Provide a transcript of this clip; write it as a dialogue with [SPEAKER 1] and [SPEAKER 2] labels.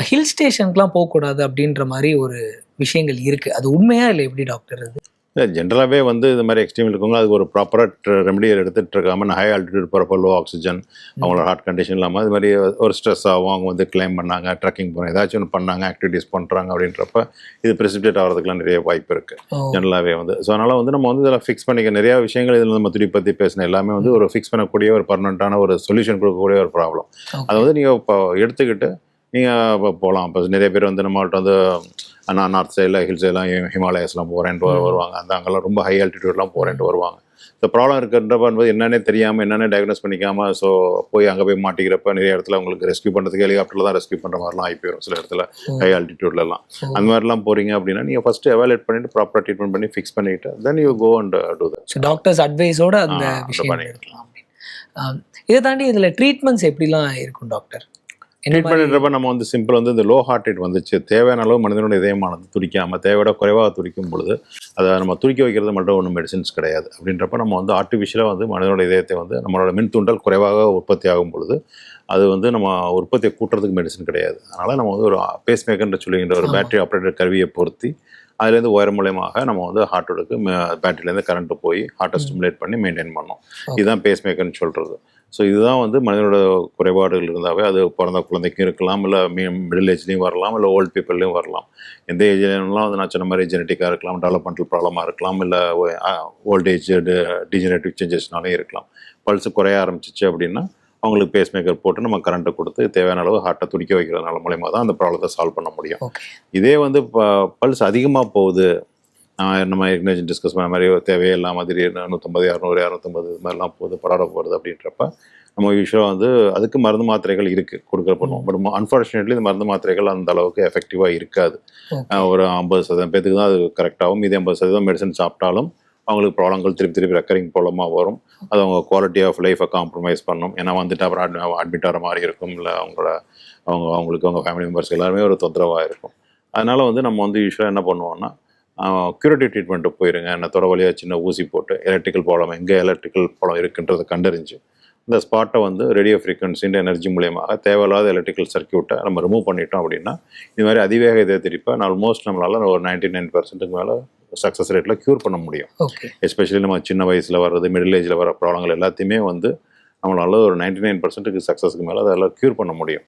[SPEAKER 1] Hill ஸ்டேஷனுக்குலாம் போகக்கூடாது அப்படின்ற மாரி ஒரு விஷயங்கள் இருக்கு. அது உண்மையா இல்ல எப்படி டாக்டர் அது?
[SPEAKER 2] இல்ல ஜென்ரலாவே வந்து இந்த மாரி எக்ஸ்ட்ரீம் இருக்கவங்க அதுக்கு ஒரு ப்ராப்பரா ரெமெடி எடுத்துட்டு இருக்காம ஹை ஆல்டிடியூட் போறப்போ லோ ஆக்ஸிஜன், அவங்களோட ஹார்ட் கண்டிஷன் இல்லாம இது மாரி ஒரு ஸ்ட்ரெஸ் ஆகும். அவங்க வந்து கிளைம் பண்ணாங்க, ட்ரெக்கிங் போறாங்க, ஏதாச்சும் ஒண்ணு பண்ணாங்க, ஆக்டிவிட்டீஸ் பண்றாங்க அப்படின்றப்ப இது பிரெசிபிட்டேட் ஆகிறதுக்குலாம் நிறைய வாய்ப்பு இருக்கு.
[SPEAKER 1] ஓ!
[SPEAKER 2] ஜென்ரலாவே வந்து. ஸோ அதனால வந்து நம்ம வந்து இதில் ஃபிக்ஸ் பண்ணிக்க நிறைய விஷயங்கள் இதில் நம்ம துடி பத்தி பேசின எல்லாமே வந்து ஒரு ஃபிக்ஸ் பண்ணக்கூடிய ஒரு பர்மனெண்ட்டான ஒரு சொல்யூஷன் கொடுக்கக்கூடிய ஒரு ப்ராப்ளம். அதை
[SPEAKER 1] ஓகே.
[SPEAKER 2] வந்து நீங்க இப்போ எடுத்துக்கிட்டு நீங்க போகலாம். இப்போ நிறைய பேர் வந்து நம்மள்ட்ட வந்து நான் நார்த் சைடில் ஹில் சைட்லாம் ஹிமாலயஸ்லாம் போகிறேன்ட்டு வருவாங்க. அந்த அங்கெல்லாம் ரொம்ப ஹை ஆல்டிடியூட்லாம் போகிறேன்ட்டு வருவாங்க. இந்த ப்ராப்ளம் இருக்கிறப்ப வந்து என்னென்னே தெரியாமல் என்னென்ன டயக்னோஸ் பண்ணிக்காமல் ஸோ போய் அங்கே போய் மாட்டிக்கிறப்ப நிறைய இடத்துல உங்களுக்கு ரெஸ்க்யூ பண்ணுறதுக்கு ஹெலிகாப்டரில் தான் ரெஸ்க்யூ பண்ணுற மாதிரிலாம் ஆகி போயிடும் சில இடத்துல ஹை ஆல்டிடியூட்லலாம். அந்த மாதிரிலாம் போகிறீங்க அப்படின்னா நீங்கள் ஃபஸ்ட்டு எவாலுவேட் பண்ணிவிட்டு ப்ராப்பராக ட்ரீட்மெண்ட் பண்ணி ஃபிக்ஸ் பண்ணிவிட்டு then you go and do that.
[SPEAKER 1] So doctors அட்வைஸோட அந்த விஷயம்
[SPEAKER 2] பண்ணிக்கலாம்.
[SPEAKER 1] எடுக்கலாம் அப்படின்னு. இதை தாண்டி இதில் ட்ரீட்மெண்ட்ஸ் எப்படிலாம் இருக்கும் டாக்டர்?
[SPEAKER 2] ட்ரீட்மெண்ட்ன்றப்ப நம்ம வந்து சிம்பிள் வந்து இந்த லோ ஹார்ட் ரேட் வந்துச்சு, தேவையான அளவு மனிதனோட இதயமானது துடிக்காமல் தேவையோட குறைவாக துடிக்கும் பொழுது அதை நம்ம துடிக்க வைக்கிறது மட்டும் ஒன்றும் மெடிசின்ஸ் கிடையாது. அப்படின்றப்ப நம்ம வந்து ஆர்டிஃபிஷியலாக வந்து மனிதனோட இதயத்தை வந்து நம்மளோட மின் தூண்டல் குறைவாக உற்பத்தி ஆகும் பொழுது அது வந்து நம்ம உற்பத்தியை கூட்டுறதுக்கு மெடிசன் கிடையாது. அதனால் நம்ம வந்து ஒரு பேஸ் மேக்கர்ன்ற சொல்லுகின்ற ஒரு பேட்டரி ஆப்ரேட்டர் கருவியை பொருத்தி அதுலேருந்து ஒயர் மூலயமாக நம்ம வந்து ஹார்ட்டோடுக்கு பேட்டரியிலேருந்து கரண்ட்டு போய் ஹார்ட்டை ஸ்டிமுலேட் பண்ணி மெயின்டைன் பண்ணோம். இதுதான் பேஸ் மேக்கர்னு சொல்கிறது. ஸோ இதுதான் வந்து மனிதனோட குறைபாடுகள் இருந்தாவே அது பிறந்த குழந்தைக்கும் இருக்கலாம், இல்லை மிடில் ஏஜ்லேயும் வரலாம், இல்லை ஓல்டு பீப்புள்லேயும் வரலாம். எந்த ஏஜ்லாம் வந்து நான் சொன்ன மாதிரி ஜெனட்டிக்காக இருக்கலாம், டெவலப்மெண்டல் ப்ராப்ளமாக இருக்கலாம், இல்லை ஓல்டேஜ் டிஜெனரேட்டிவ் சேஞ்சஸ்னாலே இருக்கலாம். பல்ஸு குறைய ஆரம்பிச்சிச்சு அப்படின்னா அவங்களுக்கு பேஸ் மேக்கர் போட்டு நம்ம கரண்ட்டை கொடுத்து தேவையான அளவு ஹார்ட்டை துடிக்க வைக்கிறதுனால மூலயமா தான் அந்த ப்ராப்ளத்தை சால்வ் பண்ண முடியும். இதே வந்து பல்ஸ் அதிகமாக போகுது, நம்ம ஏற்கனவே டிஸ்கஸ் பண்ண மாதிரி தேவையே இல்லாமல் திடீர்னு 150, 200, 250 இது மாதிரிலாம் போகுது, படாட போகிறது அப்படின்றப்ப நம்ம யூஸ்வலாக வந்து அதுக்கு மருந்து மாத்திரைகள் இருக்குது கொடுக்குற பண்ணுவோம். பட் அன்ஃபார்ச்சுனேட்லி இந்த மருந்து மாத்திரைகள் அந்த அளவுக்கு எஃபெக்டிவாக இருக்காது. ஒரு 50% பேத்துக்கு தான் அது கரெக்டாகும். மீதி 50% மெடிசன் சாப்பிட்டாலும் அவங்களுக்கு ப்ராப்ளங்கள் திருப்பி ரெக்கரிங் ப்ராப்ளமாக வரும். அது அவங்க குவாலிட்டி ஆஃப் லைஃப்பை காம்ப்ரமைஸ் பண்ணும். ஏன்னா வந்துட்டு அப்புறம் அட்மிட் ஆகிற மாதிரி இருக்கும், இல்லை அவங்களுக்கு அவங்க ஃபேமிலி மெம்பர்ஸ் எல்லாருமே ஒரு தொந்தரவாக இருக்கும். அதனால் வந்து நம்ம வந்து யூஸ்வலாக என்ன பண்ணுவோம்னா க்யூரேட்டிவ் ட்ரீட்மெண்ட்டு போயிருங்க. என்னத்தோட வழியாக சின்ன ஊசி போட்டு எலக்ட்ரிக்கல் ப்ராப்ளம் எங்கே எலக்ட்ரிக்கல் ப்ராப்ளம் இருக்குன்றதை கண்டறிஞ்சு இந்த ஸ்பாட்டை வந்து ரேடியோ ஃப்ரீக்வன்சின்ற எனர்ஜி மூலியமாக தேவையில்லாத எலக்ட்ரிக்கல் சர்க்கியூட்டை நம்ம ரிமூவ் பண்ணிட்டோம் அப்படின்னா இது மாதிரி அதிவேக இதய துடிப்பை ஆல்மோஸ்ட் நம்மளால் ஒரு 99% மேலே சக்ஸஸ் ரேட்டில் க்யூர் பண்ண முடியும். எஸ்பெஷலி நம்ம சின்ன வயசில் வர்றது, மிடில் ஏஜில் வர ப்ராப்ளங்கள் எல்லாத்தையுமே வந்து நம்மளால் ஒரு 99% சக்ஸஸ்க்கு மேலே அதெல்லாம் க்யூர் பண்ண முடியும்.